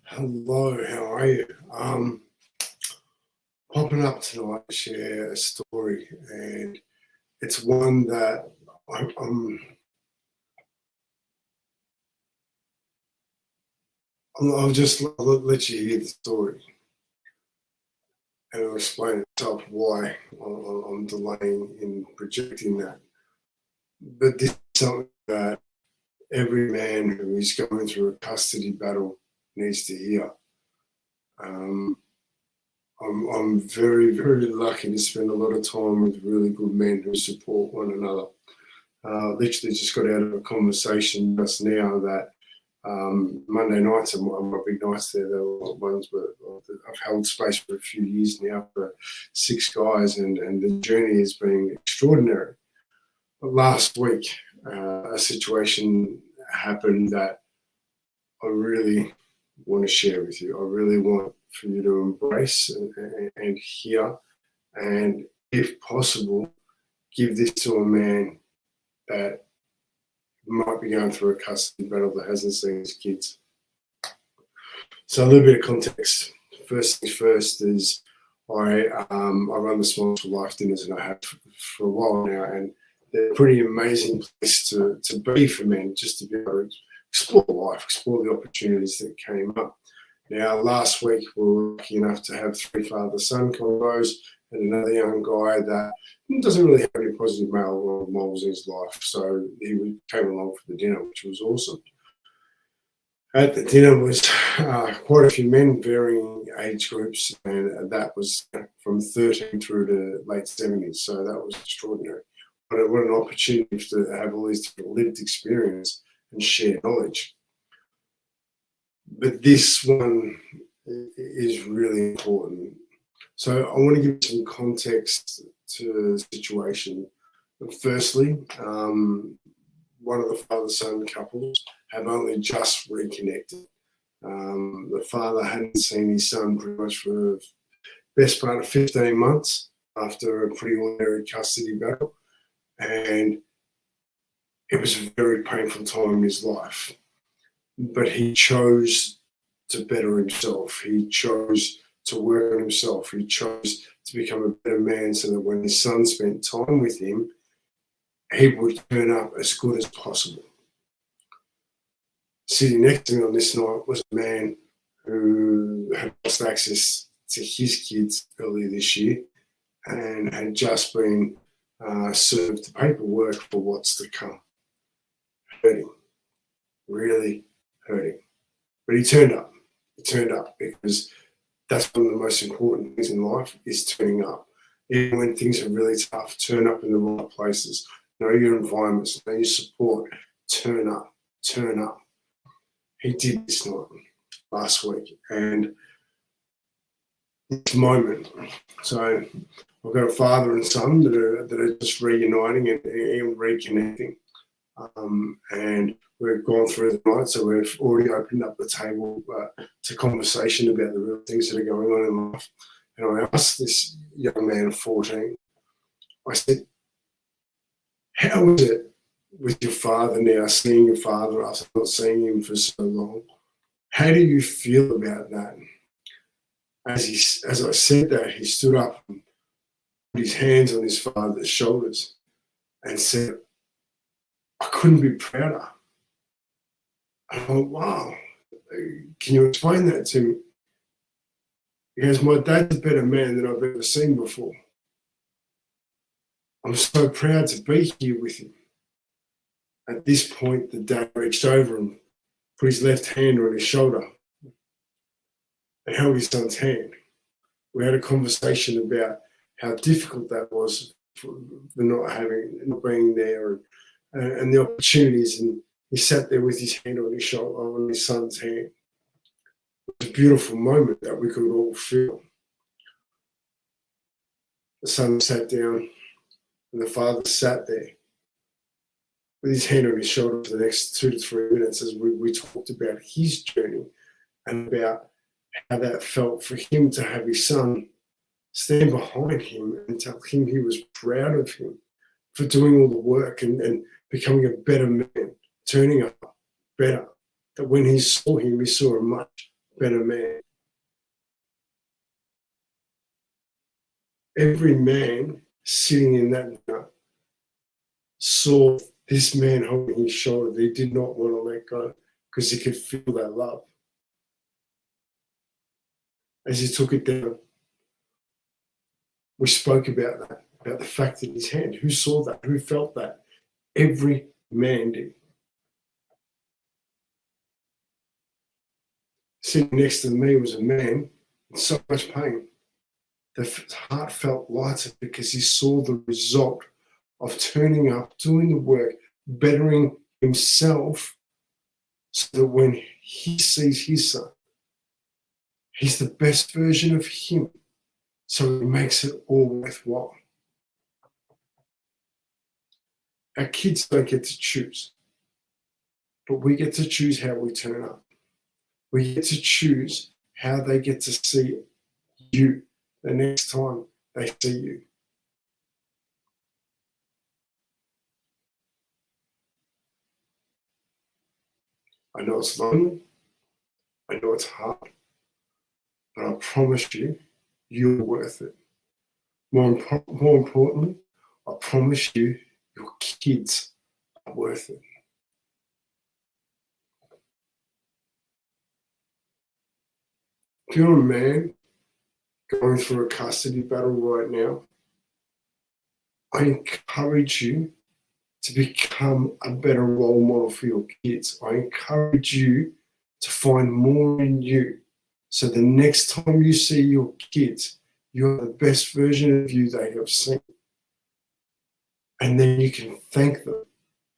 Hello, how are you? Popping up tonight to share a story, and it's one that I'm, I'm, I'll let you hear the story, and I'll explain itself why I'm delaying in projecting that. But this is something that every man who is going through a custody battle needs to hear. Um, I'm very, very lucky to spend a lot of time with really good men who support one another. Literally just got out of a conversation just now that Monday nights are my big nights there. They're ones where I've held space for a few years now for 6 guys, and the journey has been extraordinary. But last week, a situation happened that I really want to share with you. I really want for you to embrace and hear, and if possible, give this to a man that might be going through a custody battle that hasn't seen his kids. So a little bit of context. First things first is I run the Smiles for Life dinners, and I have for a while now, and they're a pretty amazing place to be for men, just to be able to explore life, explore the opportunities that came up. Now, last week we were lucky enough to have 3 father-son combos and another young guy that doesn't really have any positive male role models in his life. So he came along for the dinner, which was awesome. At the dinner was quite a few men, varying age groups, and that was from 13 through to late 70s. So that was extraordinary. What an opportunity to have all these different lived experience and share knowledge. But this one is really important. So I want to give some context to the situation. Firstly, one of the father-son couples have only just reconnected. The father hadn't seen his son pretty much for the best part of 15 months after a pretty ordinary custody battle. And it was a very painful time in his life. But he chose to better himself. He chose to work on himself. He chose to become a better man so that when his son spent time with him, he would turn up as good as possible. Sitting next to me on this night was a man who had lost access to his kids earlier this year and had just been served the paperwork for what's to come. Hurting, really hurting. But he turned up. He turned up because that's one of the most important things in life is turning up. Even when things are really tough, turn up in the right places. Know your environments, know your support. Turn up, turn up. He did this night, last week, and this moment. So I've got a father and son that are just reuniting and reconnecting. And we've gone through the night, so we've already opened up the table to conversation about the real things that are going on in life. And I asked this young man of 14, I said, how is it with your father now, seeing your father after not seeing him for so long? How do you feel about that? As I said that, he stood up and put his hands on his father's shoulders and said, I couldn't be prouder. I thought, wow, can you explain that to me? He goes, my dad's a better man than I've ever seen before. I'm so proud to be here with him. At this point, the dad reached over and put his left hand on his shoulder and held his son's hand. We had a conversation about how difficult that was for not being there and the opportunities. And he sat there with his hand on his shoulder, on his son's hand. It was a beautiful moment that we could all feel. The son sat down and the father sat there with his hand on his shoulder for the next 2 to 3 minutes as we talked about his journey and about how that felt for him to have his son stand behind him and tell him he was proud of him for doing all the work and becoming a better man, turning up better. That when he saw him, he saw a much better man. Every man sitting in that mirror saw this man holding his shoulder. They did not want to let go because he could feel that love. As he took it down, we spoke about that, about the fact in his hand. Who saw that? Who felt that? Every man did. Sitting next to me was a man in so much pain. The heart felt lighter because he saw the result of turning up, doing the work, bettering himself, so that when he sees his son, he's the best version of him. So it makes it all worthwhile. Our kids don't get to choose, but we get to choose how we turn up. We get to choose how they get to see you the next time they see you. I know it's lonely. I know it's hard. But I promise you, you're worth it. More importantly, I promise you, your kids are worth it. If you're a man going through a custody battle right now, I encourage you to become a better role model for your kids. I encourage you to find more in you. So the next time you see your kids, you're the best version of you they have seen. And then you can thank them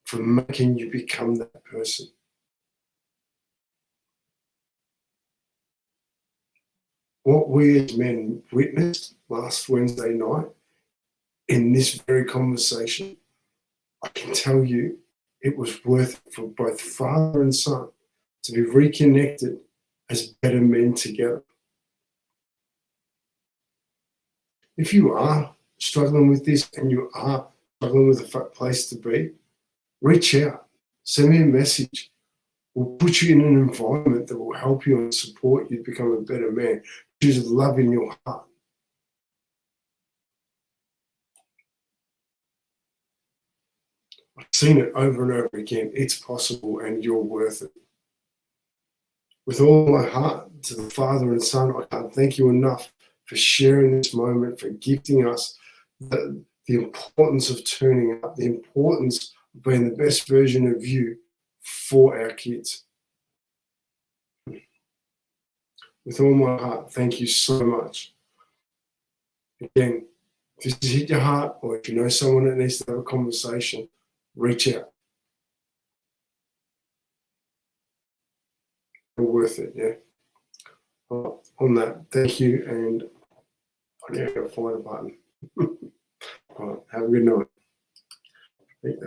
for making you become that person. What we as men witnessed last Wednesday night in this very conversation, I can tell you it was worth it for both father and son to be reconnected as better men together. If you are struggling with this and you are struggling with a place to be, reach out, send me a message. We'll put you in an environment that will help you and support you become a better man. Choose love in your heart. I've seen it over and over again. It's possible and you're worth it. With all my heart to the Father and Son, I can't thank you enough for sharing this moment, for gifting us the importance of turning up, the importance of being the best version of you for our kids. With all my heart, thank you so much. Again, if this has hit your heart, or if you know someone that needs to have a conversation, reach out. You're worth it, yeah? Well, on that, thank you, and I'm now going to find a button. All right, have a good night.